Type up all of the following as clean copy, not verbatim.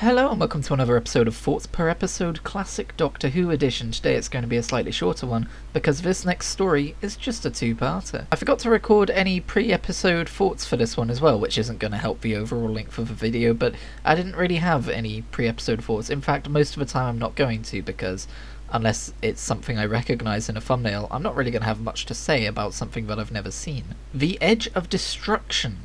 Hello and welcome to another episode of Thoughts Per Episode Classic Doctor Who edition. Today it's going to be a slightly shorter one because this next story is just a two-parter. I forgot to record any pre-episode thoughts for this one as well, which isn't going to help the overall length of the video, but I didn't really have any pre-episode thoughts. In fact, most of the time I'm not going to, because unless it's something I recognise in a thumbnail, I'm not really going to have much to say about something that I've never seen. The Edge of Destruction.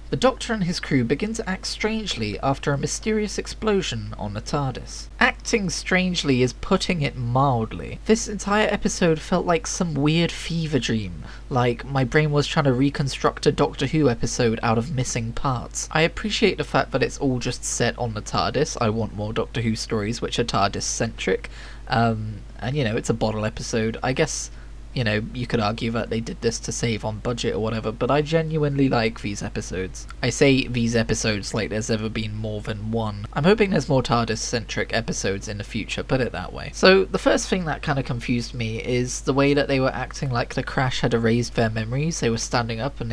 The Doctor and his crew begin to act strangely after a mysterious explosion on the TARDIS. Acting strangely is putting it mildly. This entire episode felt like some weird fever dream, like my brain was trying to reconstruct a Doctor Who episode out of missing parts. I appreciate the fact that it's all just set on the TARDIS. I want more Doctor Who stories which are TARDIS-centric, and you know, it's a bottle episode. I guess, you know, you could argue that they did this to save on budget or whatever, but I genuinely like these episodes. I say these episodes like there's ever been more than one. I'm hoping there's more TARDIS-centric episodes in the future, put it that way. So the first thing that kind of confused me is the way that they were acting like the crash had erased their memories. They were standing up and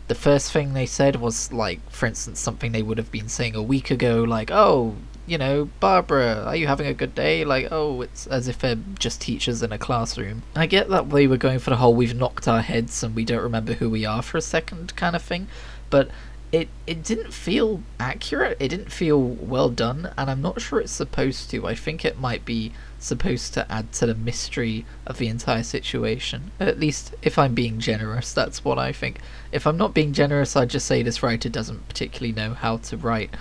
the first thing they said was, like, for instance, something they would have been saying a week ago, like, oh, you know, Barbara, are you having a good day? Like, oh, it's as if they're just teachers in a classroom. I get that they were going for the whole we've knocked our heads and we don't remember who we are for a second kind of thing, but it didn't feel accurate, it didn't feel well done, and I'm not sure it's supposed to. I think it might be supposed to add to the mystery of the entire situation. At least, if I'm being generous, that's what I think. If I'm not being generous, I'd just say this writer doesn't particularly know how to write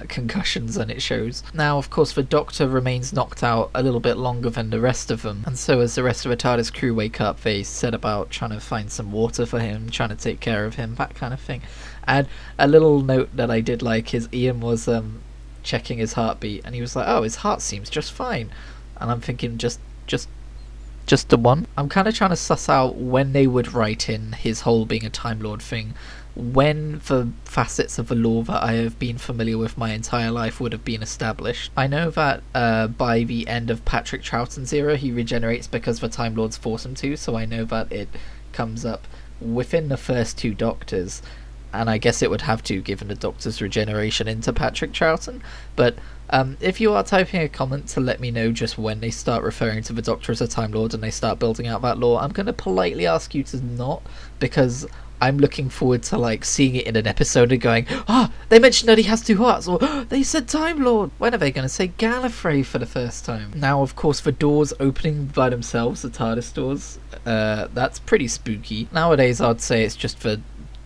concussions, and it shows. Now, of course, the Doctor remains knocked out a little bit longer than the rest of them, and so as the rest of the TARDIS crew wake up, they set about trying to find some water for him, trying to take care of him, that kind of thing. And a little note that I did like is Ian was checking his heartbeat, and he was like, oh, his heart seems just fine. And I'm thinking, just the one? I'm kind of trying to suss out when they would write in his whole being a Time Lord thing, when the facets of the lore that I have been familiar with my entire life would have been established. I know that by the end of Patrick Troughton's era, he regenerates because the Time Lords force him to, so I know that it comes up within the first two Doctors, and I guess it would have to, given the Doctor's regeneration into Patrick Troughton. But if you are typing a comment to let me know just when they start referring to the Doctor as a Time Lord and they start building out that lore, I'm going to politely ask you to not, because I'm looking forward to, like, seeing it in an episode and going, they mentioned that he has two hearts, or they said Time Lord. When are they going to say Gallifrey for the first time? Now, of course, the doors opening by themselves, the TARDIS doors, that's pretty spooky. Nowadays, I'd say it's just for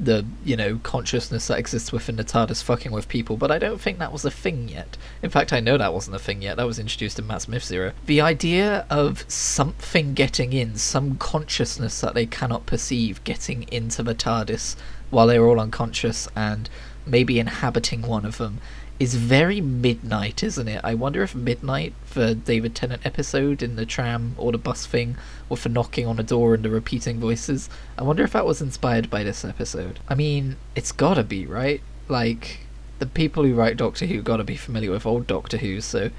the, you know, consciousness that exists within the TARDIS fucking with people, but I don't think that was a thing yet. In fact, I know that wasn't a thing yet. That was introduced in Matt Smith's era. The idea of something getting in, some consciousness that they cannot perceive getting into the TARDIS while they're all unconscious and maybe inhabiting one of them, is very Midnight, isn't it? I wonder if Midnight, the David Tennant episode in the tram or the bus thing, with the knocking on the door and the repeating voices, I wonder if that was inspired by this episode. I mean, it's gotta be, right? Like, the people who write Doctor Who gotta be familiar with old Doctor Who, so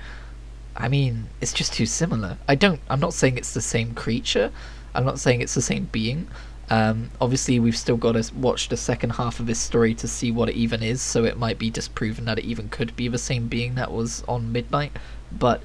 I mean, it's just too similar. I'm not saying it's the same creature, I'm not saying it's the same being. Obviously we've still got to watch the second half of this story to see what it even is, so it might be disproven that it even could be the same being that was on Midnight, but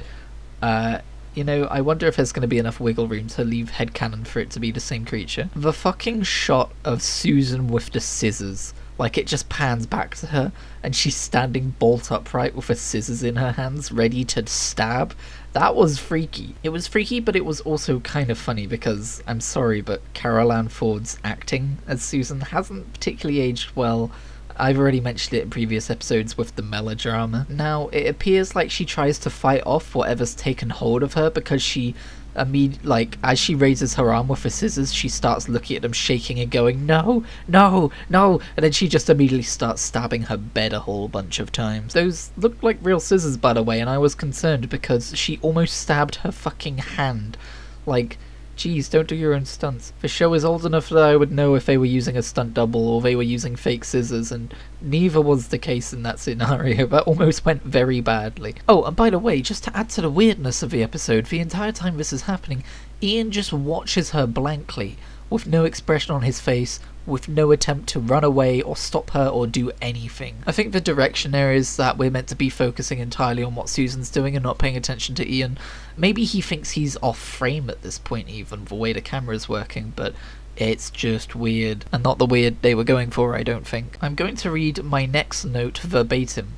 you know, I wonder if there's going to be enough wiggle room to leave headcanon for it to be the same creature. The fucking shot of Susan with the scissors, like, it just pans back to her and she's standing bolt upright with the scissors in her hands ready to stab. That was freaky. It was freaky, but it was also kind of funny because, I'm sorry, but Carol Ann Ford's acting as Susan hasn't particularly aged well. I've already mentioned it in previous episodes with the melodrama. Now, it appears like she tries to fight off whatever's taken hold of her because she as she raises her arm with the scissors, she starts looking at them, shaking and going, no, no, no, and then she just immediately starts stabbing her bed a whole bunch of times. Those looked like real scissors, by the way, and I was concerned because she almost stabbed her fucking hand. Like, geez, don't do your own stunts. The show is old enough that I would know if they were using a stunt double or they were using fake scissors, and neither was the case in that scenario. That almost went very badly. Oh, and by the way, just to add to the weirdness of the episode, the entire time this is happening, Ian just watches her blankly, with no expression on his face with no attempt to run away or stop her or do anything. I think the direction there is that we're meant to be focusing entirely on what Susan's doing and not paying attention to Ian. Maybe he thinks he's off frame at this point, even the way the camera's working, but it's just weird, and not the weird they were going for, I don't think. I'm going to read my next note verbatim.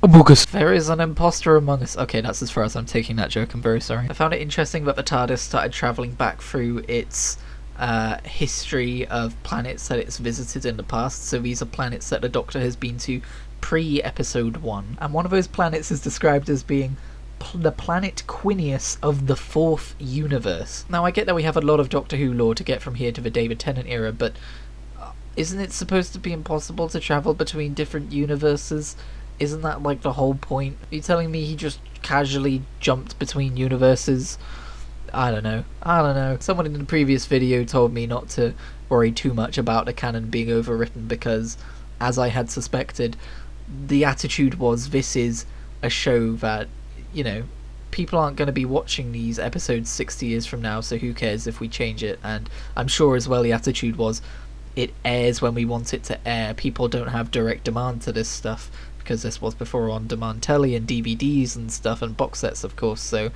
There is an imposter among us. Okay, that's as far as I'm taking that joke, I'm very sorry. I found it interesting that the TARDIS started travelling back through its history of planets that it's visited in the past. So these are planets that the Doctor has been to pre-episode 1. And one of those planets is described as being the planet Quinius of the 4th universe. Now, I get that we have a lot of Doctor Who lore to get from here to the David Tennant era, but isn't it supposed to be impossible to travel between different universes? Isn't that like the whole point? Are you telling me he just casually jumped between universes? I don't know. Someone in the previous video told me not to worry too much about the canon being overwritten because, as I had suspected, the attitude was this is a show that, you know, people aren't going to be watching these episodes 60 years from now, so who cares if we change it? And I'm sure as well the attitude was it airs when we want it to air. People don't have direct demand to this stuff, because this was before on-demand telly and DVDs and stuff and box sets, of course, so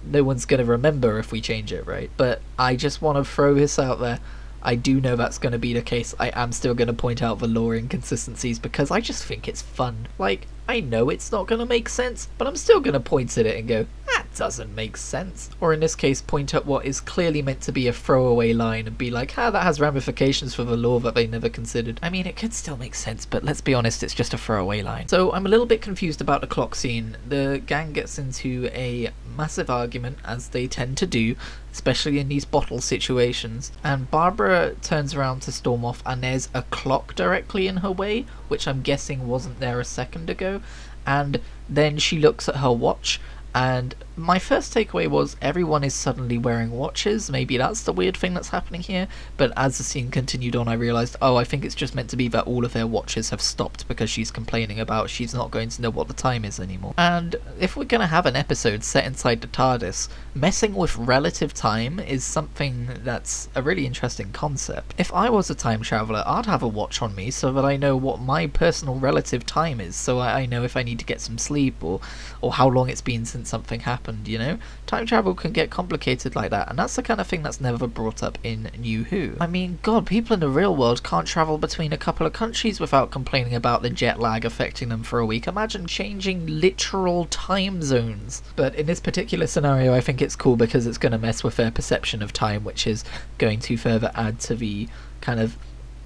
no one's going to remember if we change it, right? But I just want to throw this out there. I do know that's going to be the case. I am still going to point out the lore inconsistencies because I just think it's fun. Like, I know it's not going to make sense, but I'm still going to point at it and go, that doesn't make sense. Or in this case, point at what is clearly meant to be a throwaway line and be like, that has ramifications for the lore that they never considered. I mean, it could still make sense, but let's be honest, it's just a throwaway line. So I'm a little bit confused about the clock scene. The gang gets into a massive argument, as they tend to do, especially in these bottle situations, and Barbara turns around to storm off and there's a clock directly in her way, which I'm guessing wasn't there a second ago, and then she looks at her watch, and my first takeaway was everyone is suddenly wearing watches. Maybe that's the weird thing that's happening here, but as the scene continued on I realised, I think it's just meant to be that all of their watches have stopped because she's complaining about she's not going to know what the time is anymore. And if we're going to have an episode set inside the TARDIS, messing with relative time is something that's a really interesting concept. If I was a time traveller, I'd have a watch on me so that I know what my personal relative time is, so I know if I need to get some sleep or how long it's been since something happened, you know? Time travel can get complicated like that, and that's the kind of thing that's never brought up in New Who. I mean, God, people in the real world can't travel between a couple of countries without complaining about the jet lag affecting them for a week. Imagine changing literal time zones. But in this particular scenario, I think it's cool because it's going to mess with their perception of time, which is going to further add to the kind of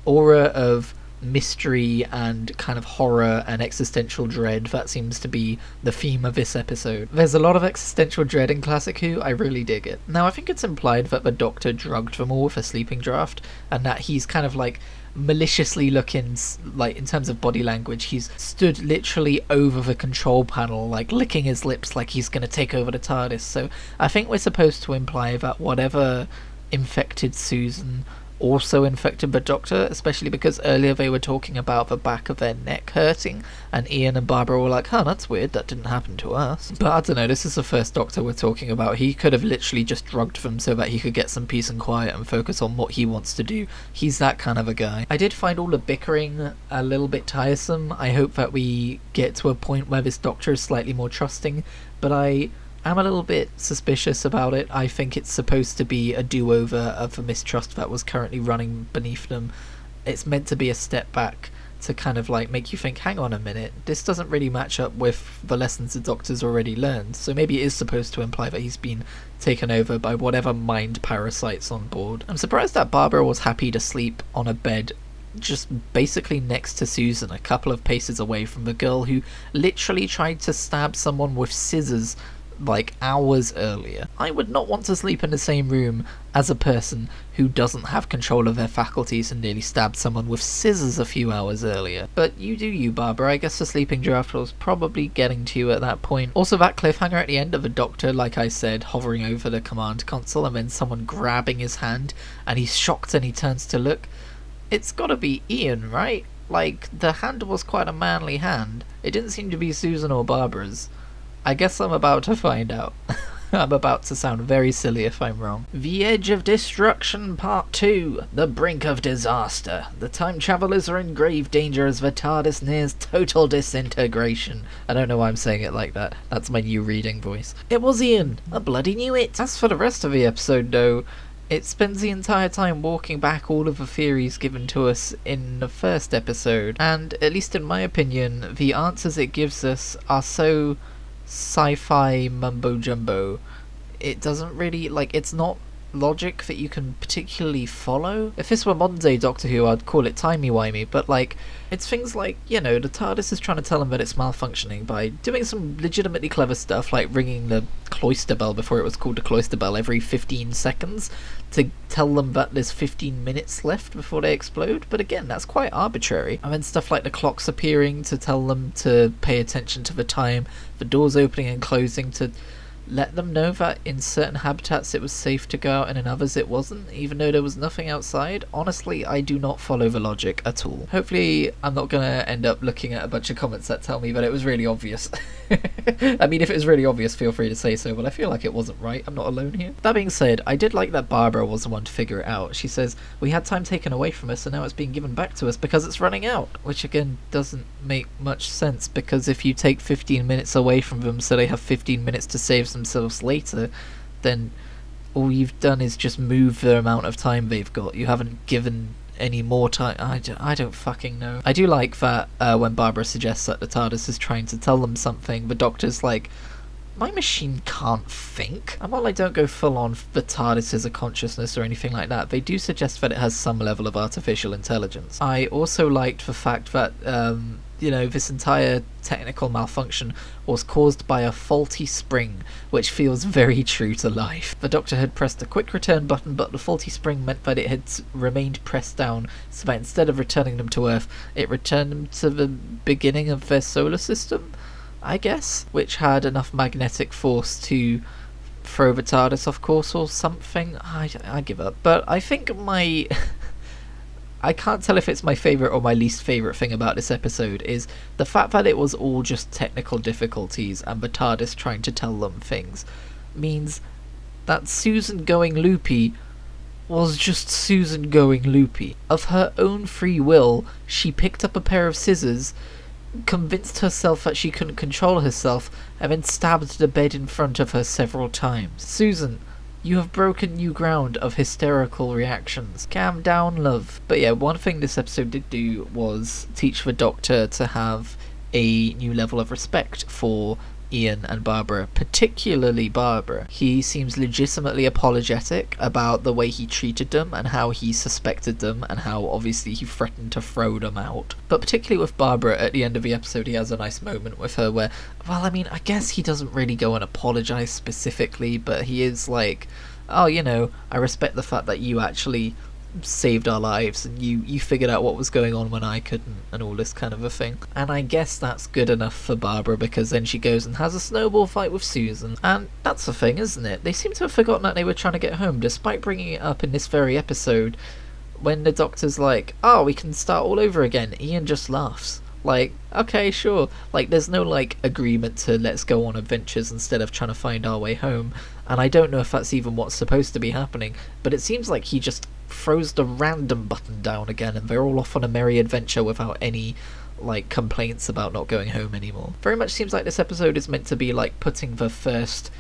aura of mystery and kind of horror and existential dread that seems to be the theme of this episode. There's a lot of existential dread in Classic Who, I really dig it. Now I think it's implied that the Doctor drugged them all with a sleeping draft, and that he's kind of like maliciously looking, like in terms of body language, he's stood literally over the control panel, like licking his lips like he's going to take over the TARDIS. So I think we're supposed to imply that whatever infected Susan also infected the Doctor, especially because earlier they were talking about the back of their neck hurting, and Ian and Barbara were like, that's weird, that didn't happen to us. But I don't know, this is the first Doctor we're talking about. He could have literally just drugged them so that he could get some peace and quiet and focus on what he wants to do. He's that kind of a guy. I did find all the bickering a little bit tiresome. I hope that we get to a point where this Doctor is slightly more trusting, but I'm a little bit suspicious about it. I think it's supposed to be a do-over of the mistrust that was currently running beneath them. It's meant to be a step back to kind of like make you think, hang on a minute, this doesn't really match up with the lessons the Doctor's already learned. So maybe it is supposed to imply that he's been taken over by whatever mind parasite's on board. I'm surprised that Barbara was happy to sleep on a bed just basically next to Susan, a couple of paces away from the girl who literally tried to stab someone with scissors like hours earlier. I would not want to sleep in the same room as a person who doesn't have control of their faculties and nearly stabbed someone with scissors a few hours earlier. But you do you, Barbara. I guess the sleeping draft was probably getting to you at that point. Also, that cliffhanger at the end of the Doctor, like I said, hovering over the command console and then someone grabbing his hand and he's shocked and he turns to look. It's gotta be Ian, right? Like, the hand was quite a manly hand. It didn't seem to be Susan or Barbara's. I guess I'm about to find out. I'm about to sound very silly if I'm wrong. The Edge of Destruction Part 2. The Brink of Disaster. The time travelers are in grave danger as the TARDIS nears total disintegration. I don't know why I'm saying it like that. That's my new reading voice. It was Ian. I bloody knew it. As for the rest of the episode though, it spends the entire time walking back all of the theories given to us in the first episode, and at least in my opinion, the answers it gives us are so sci-fi mumbo-jumbo. It doesn't really, it's not logic that you can particularly follow. If this were modern day Doctor Who, I'd call it timey-wimey, but it's things like, the TARDIS is trying to tell them that it's malfunctioning by doing some legitimately clever stuff, like ringing the cloister bell before it was called the cloister bell every 15 seconds to tell them that there's 15 minutes left before they explode. But again, that's quite arbitrary. And then stuff like the clocks appearing to tell them to pay attention to the time, the doors opening and closing to let them know that in certain habitats it was safe to go out and in others it wasn't, even though there was nothing outside. Honestly, I do not follow the logic at all. Hopefully I'm not going to end up looking at a bunch of comments that tell me that it was really obvious. I mean, if it was really obvious, feel free to say so, but I feel like it wasn't right. I'm not alone here. That being said, I did like that Barbara was the one to figure it out. She says, we had time taken away from us and now it's being given back to us because it's running out, which again doesn't make much sense, because if you take 15 minutes away from them so they have 15 minutes to save themselves later, then all you've done is just move the amount of time they've got. You haven't given any more time. I don't fucking know. I do like that when Barbara suggests that the TARDIS is trying to tell them something, the Doctor's like, my machine can't think. And while I don't go full on the TARDIS as a consciousness or anything like that, they do suggest that it has some level of artificial intelligence. I also liked the fact that this entire technical malfunction was caused by a faulty spring, which feels very true to life. The Doctor had pressed a quick return button, but the faulty spring meant that it had remained pressed down, so that instead of returning them to Earth, it returned them to the beginning of their solar system, I guess, which had enough magnetic force to throw the TARDIS off course or something. I give up. But I think I can't tell if it's my favourite or my least favourite thing about this episode is the fact that it was all just technical difficulties and the TARDIS trying to tell them things means that Susan going loopy was just Susan going loopy. Of her own free will, she picked up a pair of scissors, convinced herself that she couldn't control herself, and then stabbed the bed in front of her several times. Susan, you have broken new ground of hysterical reactions. Calm down, love. But yeah, one thing this episode did do was teach the Doctor to have a new level of respect for Ian and Barbara, particularly Barbara. He seems legitimately apologetic about the way he treated them and how he suspected them and how obviously he threatened to throw them out. But particularly with Barbara, at the end of the episode, he has a nice moment with her where, I guess he doesn't really go and apologise specifically, but he is like, oh, I respect the fact that you actually saved our lives and you figured out what was going on when I couldn't, and all this kind of a thing. And I guess that's good enough for Barbara, because then she goes and has a snowball fight with Susan. And that's the thing, isn't it? They seem to have forgotten that they were trying to get home, despite bringing it up in this very episode. When the Doctor's like, oh, we can start all over again, Ian just laughs. Okay, sure. There's no, agreement to let's go on adventures instead of trying to find our way home. And I don't know if that's even what's supposed to be happening, but it seems like he just throws the random button down again and they're all off on a merry adventure without any, complaints about not going home anymore. Very much seems like this episode is meant to be, putting the first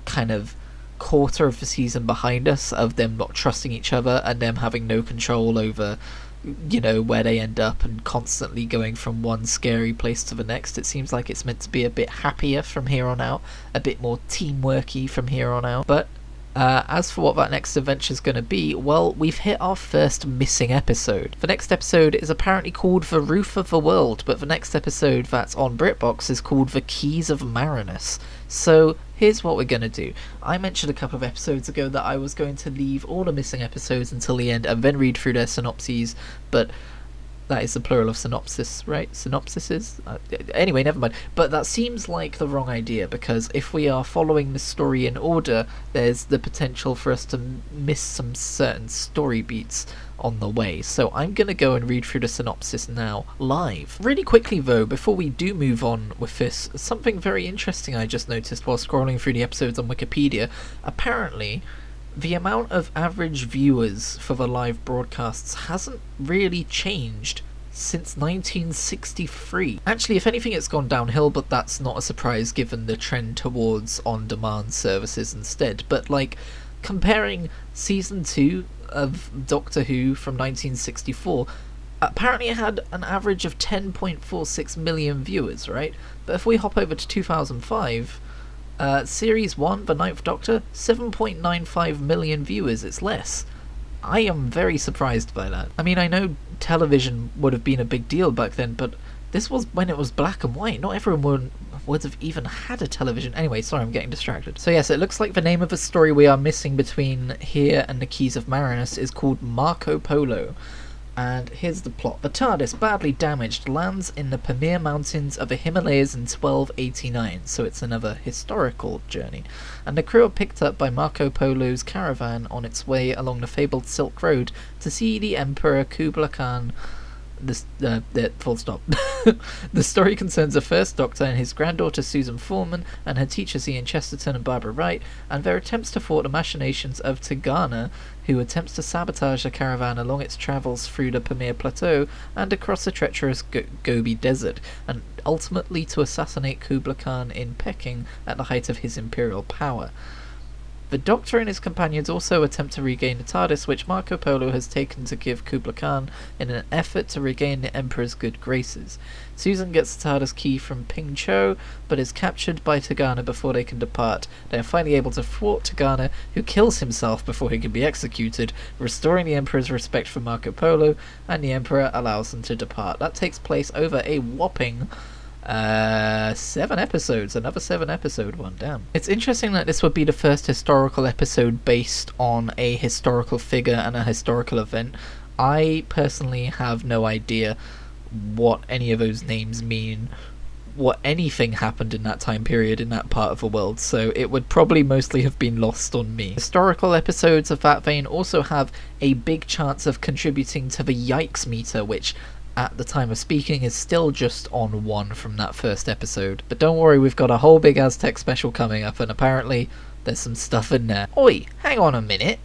kind of quarter of the season behind us, of them not trusting each other and them having no control over where they end up and constantly going from one scary place to the next. It seems like it's meant to be a bit happier from here on out, a bit more teamworky from here on out. But as for what that next adventure is going to be, well, we've hit our first missing episode. The next episode is apparently called The Roof of the World, but the next episode that's on BritBox is called The Keys of Marinus. So here's what we're going to do. I mentioned a couple of episodes ago that I was going to leave all the missing episodes until the end and then read through their synopses, but That is the plural of synopsis, right? Synopsises? Anyway, never mind. But that seems like the wrong idea, because if we are following the story in order, there's the potential for us to miss some certain story beats on the way. So I'm going to go and read through the synopsis now, live. Really quickly though, before we do move on with this, something very interesting I just noticed while scrolling through the episodes on Wikipedia. Apparently, the amount of average viewers for the live broadcasts hasn't really changed since 1963. Actually, if anything, it's gone downhill, but that's not a surprise given the trend towards on-demand services instead. But, like, comparing Season 2 of Doctor Who from 1964, apparently it had an average of 10.46 million viewers, right? But if we hop over to 2005... Series 1, The Ninth Doctor, 7.95 million viewers, it's less. I am very surprised by that. I mean, I know television would have been a big deal back then, but this was when it was black and white. Not everyone would have even had a television. Anyway, sorry, I'm getting distracted. So yes, it looks like the name of the story we are missing between here and the Keys of Marinus is called Marco Polo. And here's the plot. The TARDIS, badly damaged, lands in the Pamir Mountains of the Himalayas in 1289, so it's another historical journey. And the crew are picked up by Marco Polo's caravan on its way along the fabled Silk Road to see the Emperor Kublai Khan. Full stop. The story concerns the First Doctor and his granddaughter Susan Foreman and her teachers Ian Chesterton and Barbara Wright, and their attempts to thwart the machinations of Tigana, who attempts to sabotage the caravan along its travels through the Pamir Plateau and across the treacherous Gobi Desert, and ultimately to assassinate Kublai Khan in Peking at the height of his imperial power. The Doctor and his companions also attempt to regain the TARDIS, which Marco Polo has taken to give Kublai Khan in an effort to regain the Emperor's good graces. Susan gets the TARDIS key from Ping Cho, but is captured by Tigana before they can depart. They are finally able to thwart Tigana, who kills himself before he can be executed, restoring the Emperor's respect for Marco Polo, and the Emperor allows them to depart. That takes place over a whopping 7 episodes, another 7 episode one, damn. It's interesting that this would be the first historical episode based on a historical figure and a historical event. I personally have no idea what any of those names mean, what anything happened in that time period in that part of the world, so it would probably mostly have been lost on me. Historical episodes of that vein also have a big chance of contributing to the yikes meter, which at the time of speaking is still just on 1 from that first episode. But don't worry, we've got a whole big Aztec special coming up, and apparently there's some stuff in there. Oi, hang on a minute.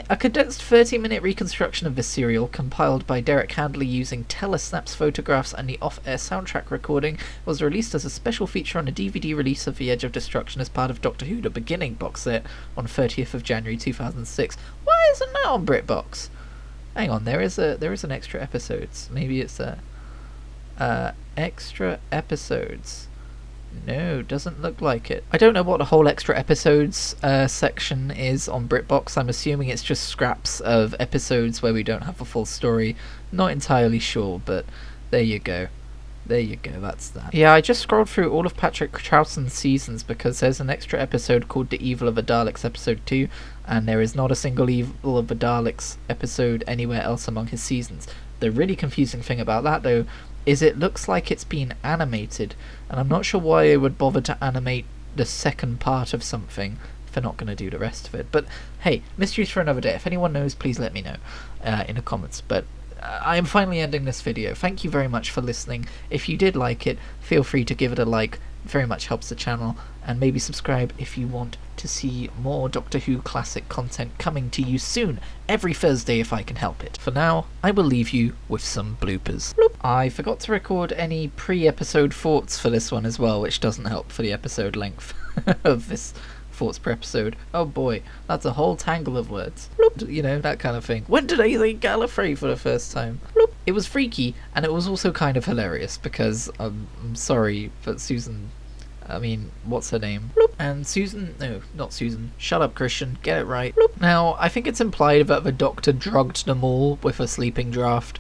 A condensed 30-minute reconstruction of this serial, compiled by Derek Handley using telesnaps photographs and the off-air soundtrack recording, was released as a special feature on a DVD release of The Edge of Destruction as part of Doctor Who The Beginning box set on 30th of January 2006. Why isn't that on BritBox? Hang on, there is an extra episodes. Maybe it's extra episodes. No, doesn't look like it. I don't know what the whole extra episodes section is on BritBox. I'm assuming it's just scraps of episodes where we don't have a full story. Not entirely sure, but there you go. There you go, that's that. Yeah, I just scrolled through all of Patrick Troughton's seasons because there's an extra episode called The Evil of the Daleks episode 2, and there is not a single Evil of the Daleks episode anywhere else among his seasons. The really confusing thing about that, though, is it looks like it's been animated, and I'm not sure why they would bother to animate the second part of something if they're not going to do the rest of it. But hey, mysteries for another day. If anyone knows, please let me know in the comments. But I am finally ending this video. Thank you very much for listening. If you did like it, feel free to give it a like. It very much helps the channel, and maybe subscribe if you want to see more Doctor Who classic content coming to you soon, every Thursday if I can help it. For now, I will leave you with some bloopers. Bloop. I forgot to record any pre-episode thoughts for this one as well, which doesn't help for the episode length of this thoughts per episode. Oh boy, that's a whole tangle of words. Bloop. You know, that kind of thing. When did I see Gallifrey for the first time? Bloop. It was freaky, and it was also kind of hilarious because I'm sorry, but Susan, I mean, what's her name? Bloop. And Susan, no, not Susan. Shut up, Christian. Get it right. Bloop. Now, I think it's implied that the Doctor drugged them all with a sleeping draft.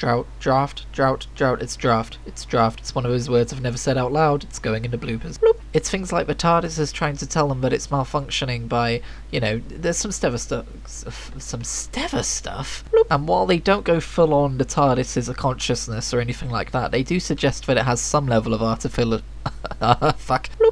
draft, it's draft. It's draft. It's one of those words I've never said out loud. It's going into bloopers. Bloop. It's things like the TARDIS is trying to tell them that it's malfunctioning by, there's some Steva stuff. Bloop. And while they don't go full on the TARDIS is a consciousness or anything like that, they do suggest that it has some level of artificial... fuck. Bloop.